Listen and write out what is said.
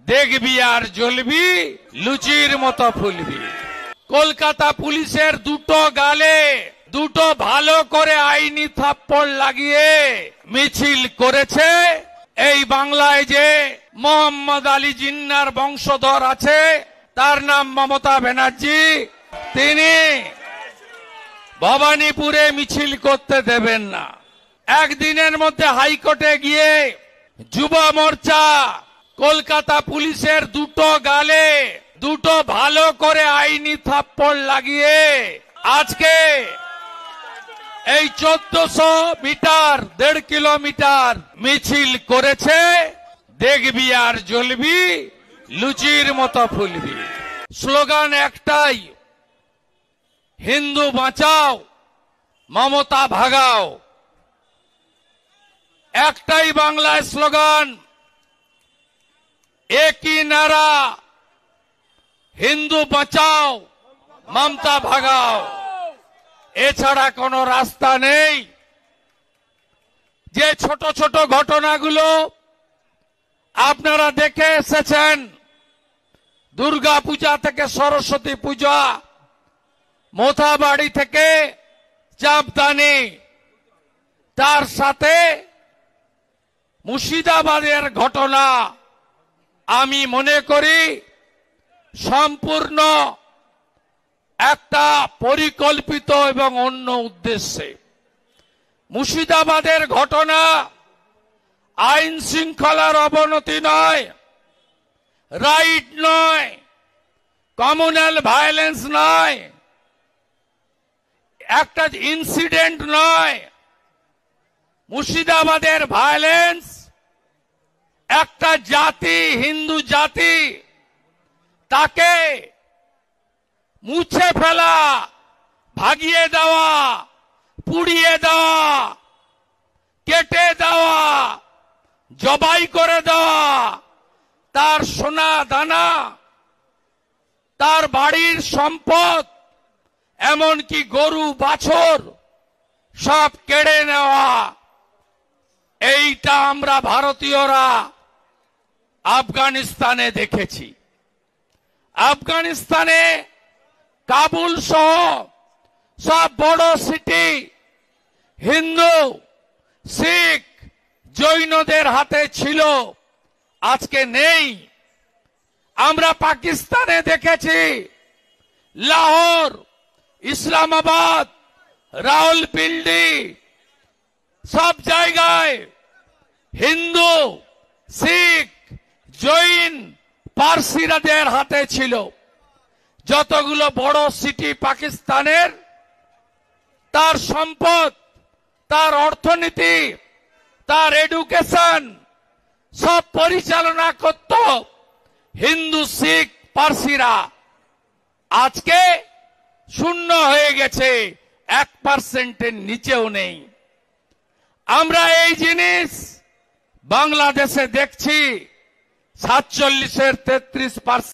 দেখবি আর জ্বলবি, লুচির মতো ফুলবি। কলকাতা পুলিশের দুটো গালে দুটো ভালো করে আইনি থাপ্পড় লাগিয়ে মিছিল করেছে। এই বাংলায় যে মোহাম্মদ আলী জিন্নার বংশধর আছে, তার নাম মমতা ব্যানার্জি, তিনি ভবানীপুরে মিছিল করতে দেবেন না। একদিনের মধ্যে হাইকোর্টে গিয়ে যুব মোর্চা কলকাতা পুলিশের দুটো গালে দুটো ভালো করে আইনি থাপ্পড় লাগিয়ে আজকে এই 1400 মিটার 1.5 কিলোমিটার মিছিল করেছে। দেখবি আর জ্বলবি, লুচির মতো ফুলবি। স্লোগান একটাই, হিন্দু বাঁচাও, মমতা ভাগাও। একটাই বাংলায় স্লোগান, একই নারা, হিন্দু বাঁচাও, মমতা ভাগাও। এছাড়া কোনো রাস্তা নেই। যে ছোট ছোট ঘটনাগুলো আপনারা দেখে এসেছেন, দুর্গা পূজা থেকে সরস্বতী পূজা, মোথাবাড়ি থেকে চাঁপদানি, তার সাথে মুর্শিদাবাদের ঘটনা, আমি মনে করি সম্পূর্ণ একটা পরিকল্পিত এবং অন্য উদ্দেশ্যে। মুর্শিদাবাদের ঘটনা আইন শৃঙ্খলার অবনতি নয়, রাইট নয়, কমিউনাল ভায়োলেন্স নয়, একটা ইনসিডেন্ট নয়। মুর্শিদাবাদের ভায়োলেন্স একটা জাতি, হিন্দু জাতি, তাকে মুছে ফেলা, ভাগিয়ে দেওয়া, পুড়িয়ে দেওয়া, কেটে দেওয়া, জবাই করে দেওয়া, তার সোনা দানা, তার বাড়ির সম্পদ, এমনকি গরু বাছর সব কেড়ে নেওয়া। এইটা আমরা ভারতীয়রা আফগানিস্তানে দেখেছি। আফগানিস্তানে কাবুল সহ সব বড় সিটি হিন্দু, শিখ, জৈনদের হাতে ছিল, আজকে নেই। আমরা পাকিস্তানে দেখেছি, লাহোর, ইসলামাবাদ, রাওয়ালপিন্ডি, সব জায়গায় হিন্দু, শিখ, জৈন, পারসিরাদের হাতে ছিল। যতগুলো বড় সিটি পাকিস্তানের, তার সম্পদ, তার অর্থনীতি, তার এডুকেশন সব পরিচালনা করত হিন্দু, শিখ, পারসিরা। আজকে শূন্য হয়ে গেছে, 1%-এর নিচেও নেই। আমরা এই জিনিস বাংলাদেশে দেখছি, 47-এর 33%